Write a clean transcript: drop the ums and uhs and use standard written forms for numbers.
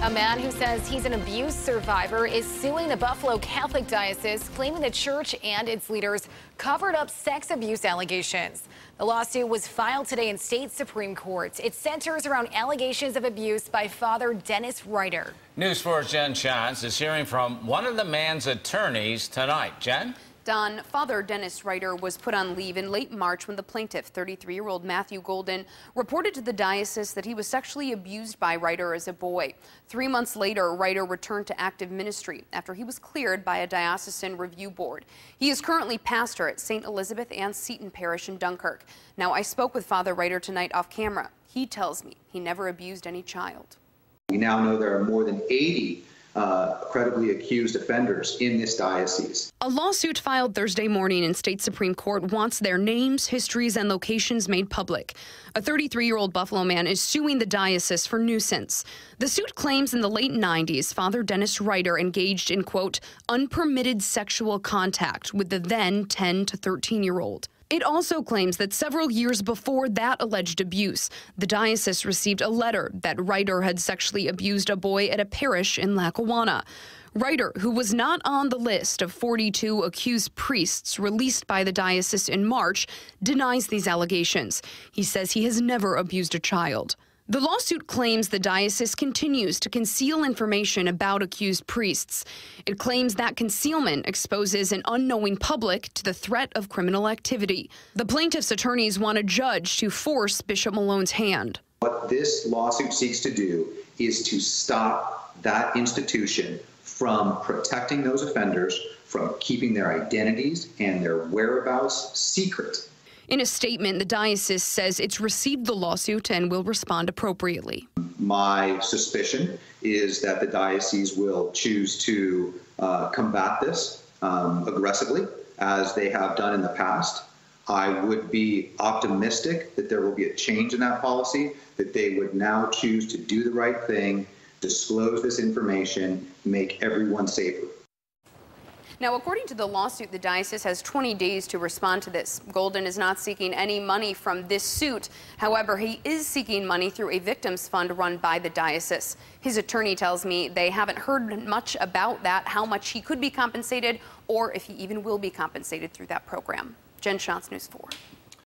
A man who says he's an abuse survivor is suing the Buffalo Catholic Diocese, claiming the church and its leaders covered up sex abuse allegations. The lawsuit was filed today in state Supreme Court. It centers around allegations of abuse by Father Dennis Ryder. News 4's Jen Chance is hearing from one of the man's attorneys tonight. Jen? Don, Father Dennis Ryder was put on leave in late March when the plaintiff, 33-year-old Matthew Golden, reported to the diocese that he was sexually abused by Ryder as a boy. 3 months later, Ryder returned to active ministry after he was cleared by a diocesan review board. He is currently pastor at St. Elizabeth and Seton Parish in Dunkirk. Now, I spoke with Father Ryder tonight off camera. He tells me he never abused any child. We now know there are more than 80 credibly accused offenders in this diocese. A lawsuit filed Thursday morning in state Supreme Court wants their names, histories, and locations made public. A 33-year-old Buffalo man is suing the diocese for nuisance. The suit claims in the late 90s, Father Dennis Ryder engaged in, quote, unpermitted sexual contact with the then 10 to 13-year-old. It also claims that several years before that alleged abuse, the diocese received a letter that Ryder had sexually abused a boy at a parish in Lackawanna. Ryder, who was not on the list of 42 accused priests released by the diocese in March, denies these allegations. He says he has never abused a child. The lawsuit claims the diocese continues to conceal information about accused priests. It claims that concealment exposes an unknowing public to the threat of criminal activity. The plaintiff's attorneys want a judge to force Bishop Malone's hand. What this lawsuit seeks to do is to stop that institution from protecting those offenders, from keeping their identities and their whereabouts secret. In a statement, the diocese says it's received the lawsuit and will respond appropriately. My suspicion is that the diocese will choose to combat this aggressively, as they have done in the past. I would be optimistic that there will be a change in that policy, that they would now choose to do the right thing, disclose this information, make everyone safer. Now, according to the lawsuit, the diocese has 20 days to respond to this. Golden is not seeking any money from this suit. However, he is seeking money through a victims fund run by the diocese. His attorney tells me they haven't heard much about that, how much he could be compensated, or if he even will be compensated through that program. Jen Schatz, News 4.